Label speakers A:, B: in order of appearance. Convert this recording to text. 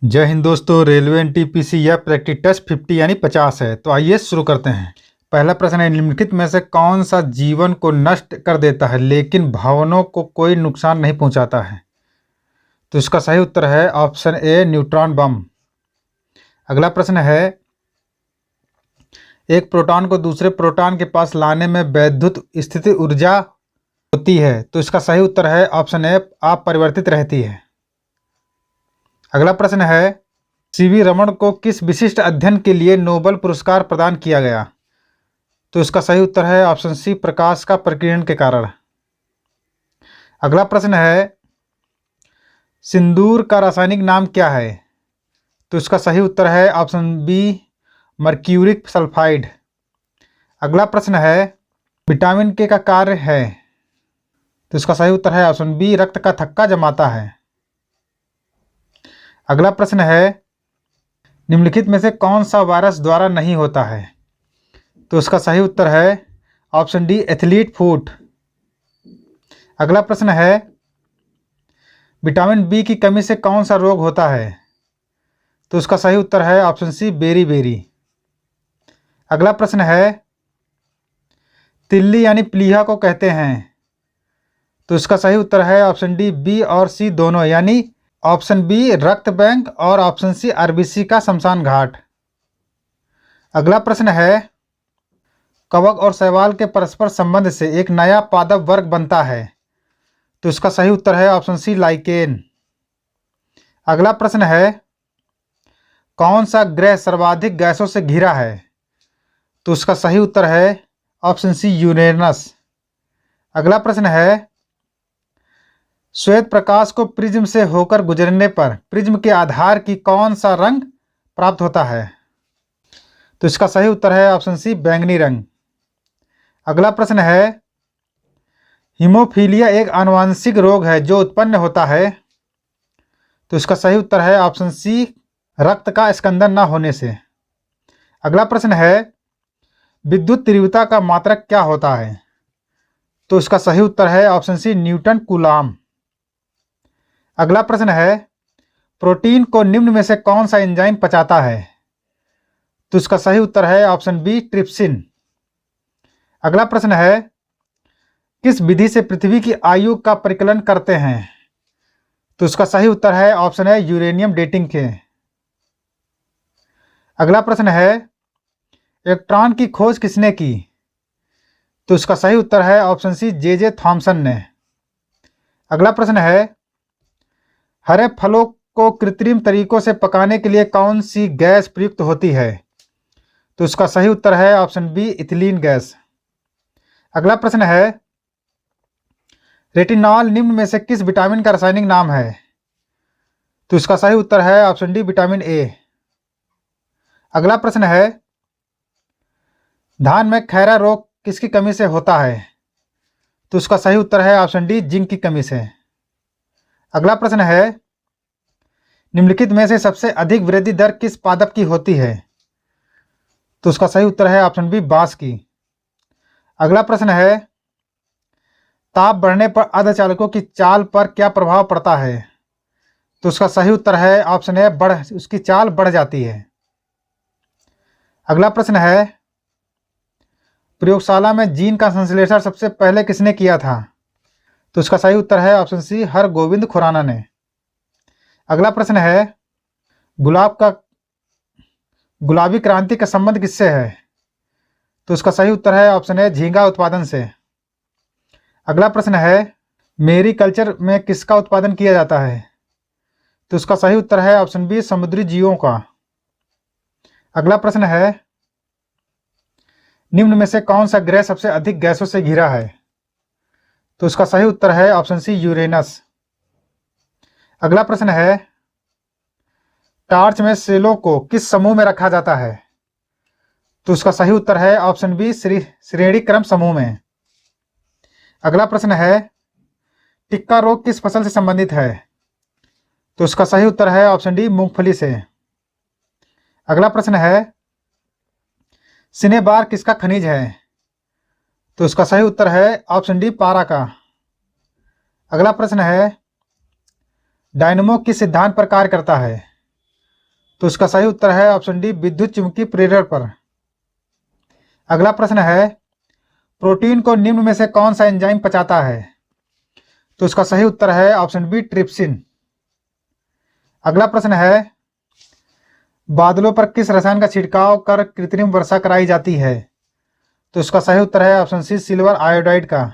A: जय हिंद दोस्तों। Railway NTPC या प्रैक्टिस टेस्ट 50 यानी 50 है। तो आइए शुरू करते हैं। पहला प्रश्न है, निम्नलिखित में से कौन सा जीवन को नष्ट कर देता है लेकिन भवनों को कोई नुकसान नहीं पहुंचाता है? तो इसका सही उत्तर है ऑप्शन ए, न्यूट्रॉन बम। अगला प्रश्न है, एक प्रोटॉन को दूसरे प्रोटॉन के पास लाने में वैद्युत स्थिति ऊर्जा होती है। तो इसका सही उत्तर है ऑप्शन ए, अपरिवर्तित रहती है। अगला प्रश्न है, सीवी रमन को किस विशिष्ट अध्ययन के लिए नोबेल पुरस्कार प्रदान किया गया? तो इसका सही उत्तर है ऑप्शन सी, प्रकाश का प्रकीर्णन के कारण। अगला प्रश्न है, सिंदूर का रासायनिक नाम क्या है? तो इसका सही उत्तर है ऑप्शन बी, मर्क्यूरिक सल्फाइड। अगला प्रश्न है, विटामिन के का कार्य है? तो इसका सही उत्तर है ऑप्शन बी, रक्त का थक्का जमाता है। अगला प्रश्न है, निम्नलिखित में से कौन सा वायरस द्वारा नहीं होता है? तो इसका सही उत्तर है ऑप्शन डी, एथलीट फूट। अगला प्रश्न है, विटामिन बी की कमी से कौन सा रोग होता है? तो इसका सही उत्तर है ऑप्शन सी, बेरी बेरी। अगला प्रश्न है, तिल्ली यानी प्लीहा को कहते हैं? तो इसका सही उत्तर है ऑप्शन डी, बी और सी दोनों, यानी ऑप्शन बी रक्त बैंक और ऑप्शन सी आरबीसी का शमशान घाट। अगला प्रश्न है, कवक और शैवाल के परस्पर संबंध से एक नया पादप वर्ग बनता है। तो इसका सही उत्तर है ऑप्शन सी, लाइकेन। अगला प्रश्न है, कौन सा ग्रह सर्वाधिक गैसों से घिरा है? तो इसका सही उत्तर है ऑप्शन सी, यूरेनस। अगला प्रश्न है, श्वेत प्रकाश को प्रिज्म से होकर गुजरने पर प्रिज्म के आधार की कौन सा रंग प्राप्त होता है? तो इसका सही उत्तर है ऑप्शन सी, बैंगनी रंग। अगला प्रश्न है, हीमोफीलिया एक आनुवंशिक रोग है जो उत्पन्न होता है। तो इसका सही उत्तर है ऑप्शन सी, रक्त का स्कंदन न होने से। अगला प्रश्न है, विद्युत तीव्रता का मात्रक क्या होता है? तो इसका सही उत्तर है ऑप्शन सी, न्यूटन कूलाम। अगला प्रश्न है, प्रोटीन को निम्न में से कौन सा एंजाइम पचाता है? तो इसका सही उत्तर है ऑप्शन बी, ट्रिप्सिन। अगला प्रश्न है, किस विधि से पृथ्वी की आयु का परिकलन करते हैं? तो इसका सही उत्तर है ऑप्शन है, यूरेनियम डेटिंग के। अगला प्रश्न है, इलेक्ट्रॉन की खोज किसने की? तो इसका सही उत्तर है ऑप्शन सी, जे थॉमसन ने। अगला प्रश्न है, हरे फलों को कृत्रिम तरीकों से पकाने के लिए कौन सी गैस प्रयुक्त होती है? तो इसका सही उत्तर है ऑप्शन बी, इथिलीन गैस। अगला प्रश्न है, रेटिनॉल निम्न में से किस विटामिन का रासायनिक नाम है? तो इसका सही उत्तर है ऑप्शन डी, विटामिन ए। अगला प्रश्न है, धान में खैरा रोग किसकी कमी से होता है? तो इसका सही उत्तर है ऑप्शन डी, जिंक की कमी से। अगला प्रश्न है, निम्नलिखित में से सबसे अधिक वृद्धि दर किस पादप की होती है? तो उसका सही उत्तर है ऑप्शन बी, बांस की। अगला प्रश्न है, ताप बढ़ने पर अर्धचालकों की चाल पर क्या प्रभाव पड़ता है? तो उसका सही उत्तर है ऑप्शन ए, उसकी चाल बढ़ जाती है। अगला प्रश्न है, प्रयोगशाला में जीन का संश्लेषण सबसे पहले किसने किया था? तो इसका सही उत्तर है ऑप्शन सी, हरगोविंद खुराना ने। अगला प्रश्न है, गुलाबी क्रांति का संबंध किससे है? तो इसका सही उत्तर है ऑप्शन ए, झींगा उत्पादन से। अगला प्रश्न है, मेरी कल्चर में किसका उत्पादन किया जाता है? तो इसका सही उत्तर है ऑप्शन बी, समुद्री जीवों का। अगला प्रश्न है, निम्न में से कौन सा ग्रह सबसे अधिक गैसों से घिरा है? तो इसका सही उत्तर है ऑप्शन सी, यूरेनस। अगला प्रश्न है, टार्च में सेलों को किस समूह में रखा जाता है? तो इसका सही उत्तर है ऑप्शन बी, श्रेणी क्रम समूह में। अगला प्रश्न है, टिक्का रोग किस फसल से संबंधित है? तो इसका सही उत्तर है ऑप्शन डी, मूंगफली से। अगला प्रश्न है, सिनेबार किसका खनिज है? तो इसका सही उत्तर है ऑप्शन डी, पारा का। अगला प्रश्न है, डायनमो किस सिद्धांत पर कार्य करता है? तो इसका सही उत्तर है ऑप्शन डी, विद्युत चुम्बकीय प्रेरण पर। अगला प्रश्न है, प्रोटीन को निम्न में से कौन सा एंजाइम पचाता है? तो इसका सही उत्तर है ऑप्शन बी, ट्रिप्सिन। अगला प्रश्न है, बादलों पर किस रसायन का छिड़काव कर कृत्रिम वर्षा कराई जाती है? तो इसका सही उत्तर है ऑप्शन सी, सिल्वर आयोडाइड का।